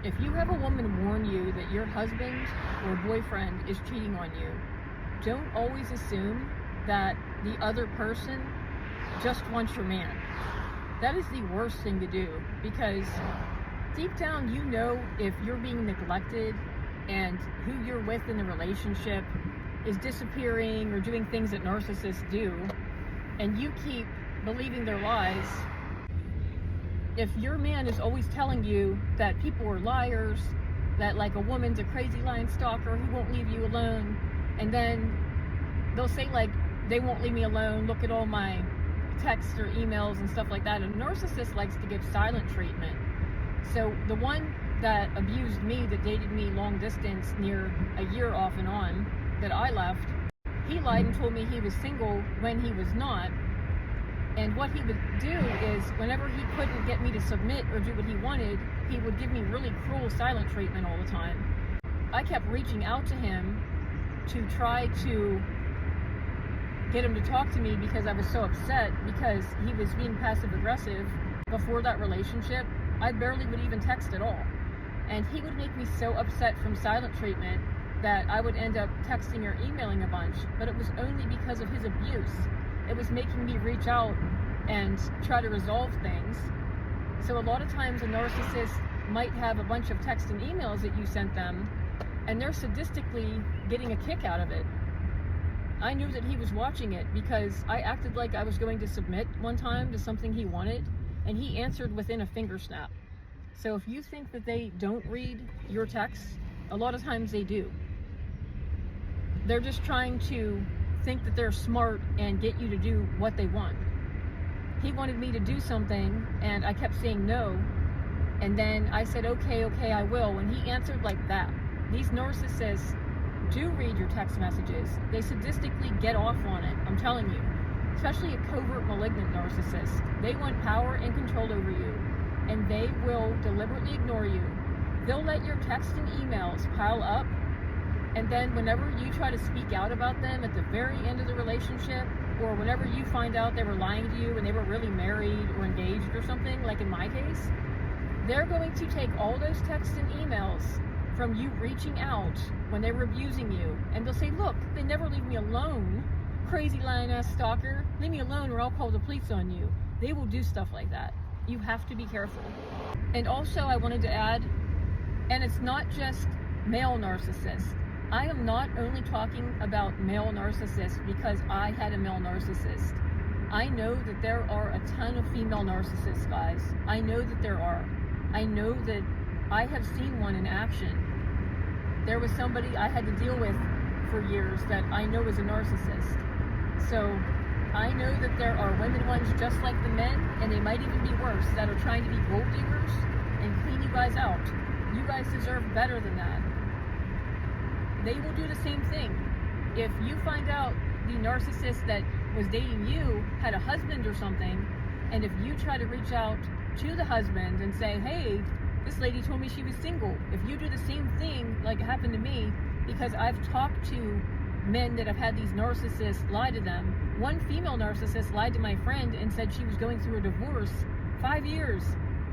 If you have a woman warn you that your husband or boyfriend is cheating on you, don't always assume that the other person just wants your man. That is the worst thing to do, because deep down you know if you're being neglected and who you're with in the relationship is disappearing or doing things that narcissists do, and you keep believing their lies. If your man is always telling you that people are liars, that like a woman's a crazy lying stalker who won't leave you alone, and then they'll say like, they won't leave me alone, look at all my texts or emails and stuff like that. A narcissist likes to give silent treatment. So the one that abused me, that dated me long distance, near a year off and on, that I left, he lied and told me he was single when he was not. And what he would do is, whenever he couldn't get me to submit or do what he wanted, he would give me really cruel silent treatment all the time. I kept reaching out to him to try to get him to talk to me because I was so upset because he was being passive aggressive. Before that relationship, I barely would even text at all. And he would make me so upset from silent treatment that I would end up texting or emailing a bunch, but it was only because of his abuse. It was making me reach out and try to resolve things. So a lot of times a narcissist might have a bunch of texts and emails that you sent them, and they're sadistically getting a kick out of it. I knew that he was watching it because I acted like I was going to submit one time to something he wanted, and he answered within a finger snap. So if you think that they don't read your texts, a lot of times they do. They're just trying to think that they're smart and get you to do what they want. He wanted me to do something and I kept saying no, and then I said okay, I will, and he answered like that. These narcissists do read your text messages. They sadistically get off on it, I'm telling you. Especially a covert malignant narcissist. They want power and control over you, and they will deliberately ignore you. They'll let your texts and emails pile up, and then whenever you try to speak out about them at the very end of the relationship, or whenever you find out they were lying to you and they were really married or engaged or something, like in my case, they're going to take all those texts and emails from you reaching out when they were abusing you, and they'll say, look, they never leave me alone, crazy lying ass stalker, leave me alone or I'll call the police on you. They will do stuff like that. You have to be careful. And also I wanted to add, and it's not just male narcissists. I am not only talking about male narcissists because I had a male narcissist. I know that there are a ton of female narcissists, guys. I know that there are. I know that I have seen one in action. There was somebody I had to deal with for years that I know is a narcissist. So I know that there are women ones just like the men, and they might even be worse, that are trying to be gold diggers and clean you guys out. You guys deserve better than that. They will do the same thing. If you find out the narcissist that was dating you had a husband or something, and if you try to reach out to the husband and say, hey, this lady told me she was single, if you do the same thing like it happened to me, because I've talked to men that have had these narcissists lie to them. One female narcissist lied to my friend and said she was going through a divorce 5 years,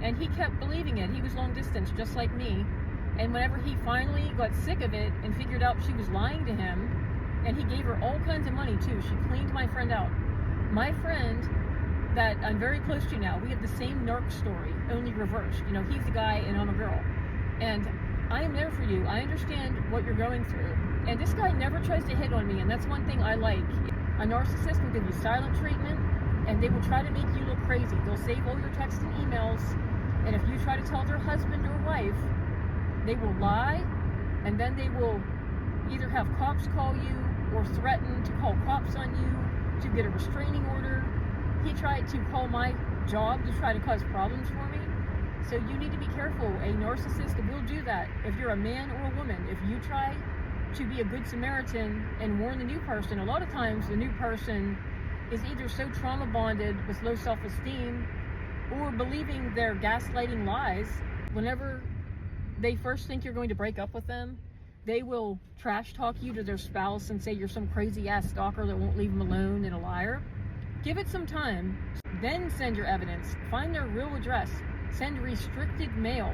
and he kept believing it. He was long distance just like me. And whenever he finally got sick of it and figured out she was lying to him, and he gave her all kinds of money too, she cleaned my friend out. My friend that I'm very close to now, we have the same narc story, only reversed. You know, he's a guy and I'm a girl. And I am there for you. I understand what you're going through. And this guy never tries to hit on me, and that's one thing I like. A narcissist will give you silent treatment, and they will try to make you look crazy. They'll save all your texts and emails, and if you try to tell their husband or wife, they will lie, and then they will either have cops call you or threaten to call cops on you to get a restraining order. He tried to call my job to try to cause problems for me. So you need to be careful. A narcissist will do that. If you're a man or a woman, if you try to be a good Samaritan and warn the new person, a lot of times the new person is either so trauma bonded with low self-esteem or believing their gaslighting lies. Whenever they first think you're going to break up with them, they will trash talk you to their spouse and say you're some crazy ass stalker that won't leave them alone and a liar. Give it some time, then send your evidence. Find their real address. Send restricted mail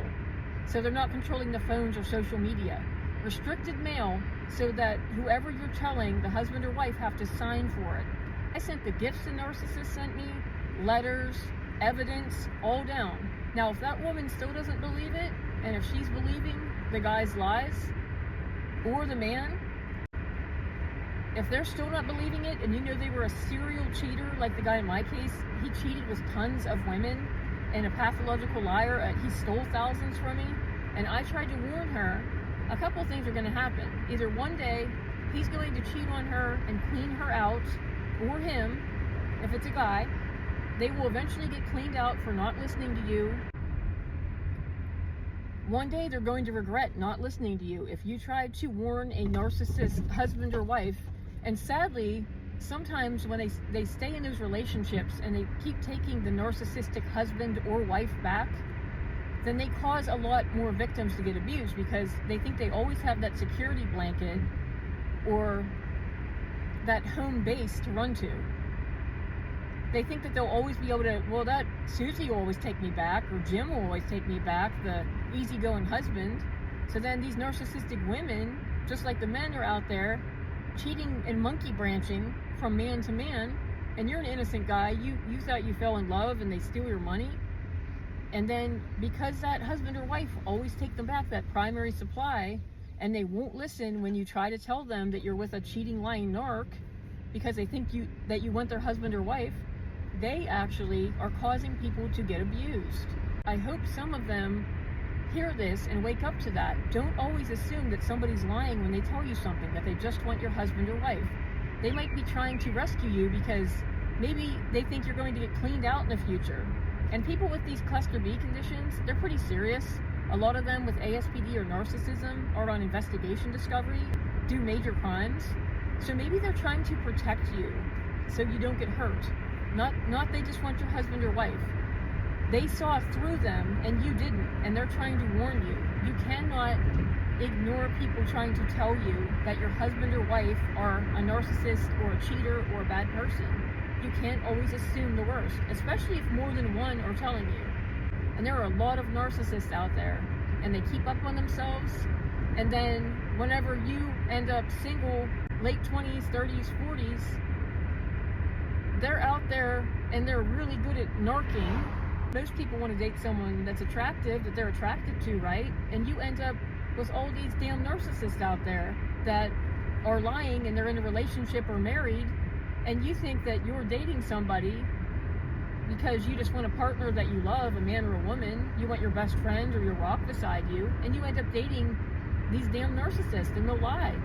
so they're not controlling the phones or social media. Restricted mail, so that whoever you're telling, the husband or wife, have to sign for it. I sent the gifts the narcissist sent me, letters, evidence, all down. Now, if that woman still doesn't believe it, and if she's believing the guy's lies, or the man, if they're still not believing it, and you know they were a serial cheater, like the guy in my case, he cheated with tons of women, and a pathological liar, he stole thousands from me, and I tried to warn her, a couple of things are going to happen. Either one day, he's going to cheat on her and clean her out, or him, if it's a guy, they will eventually get cleaned out for not listening to you. One day they're going to regret not listening to you. If you tried to warn a narcissist husband or wife, and sadly, sometimes when they stay in those relationships and they keep taking the narcissistic husband or wife back, then they cause a lot more victims to get abused, because they think they always have that security blanket or that home base to run to. They think that they'll always be able to, well, that Susie will always take me back, or Jim will always take me back, the easygoing husband. So then these narcissistic women, just like the men, are out there cheating and monkey branching from man to man, and you're an innocent guy, you thought you fell in love, and they steal your money. And then because that husband or wife always take them back, that primary supply, and they won't listen when you try to tell them that you're with a cheating, lying narc, because they think that you want their husband or wife, they actually are causing people to get abused. I hope some of them hear this and wake up to that. Don't always assume that somebody's lying when they tell you something, that they just want your husband or wife. They might be trying to rescue you because maybe they think you're going to get cleaned out in the future. And people with these cluster B conditions, they're pretty serious. A lot of them with ASPD or narcissism are on investigation discovery, do major crimes. So maybe they're trying to protect you so you don't get hurt. Not they just want your husband or wife. They saw through them and you didn't, and they're trying to warn you. You cannot ignore people trying to tell you that your husband or wife are a narcissist or a cheater or a bad person. You can't always assume the worst, especially if more than one are telling you. And there are a lot of narcissists out there, and they keep up on themselves, and then whenever you end up single, late 20s, 30s, 40s, they're out there and they're really good at narking. Most people want to date someone that's attractive, that they're attracted to, right? And you end up with all these damn narcissists out there that are lying, and they're in a relationship or married, and you think that you're dating somebody because you just want a partner that you love, a man or a woman. You want your best friend or your rock beside you, and you end up dating these damn narcissists, and they'll lie.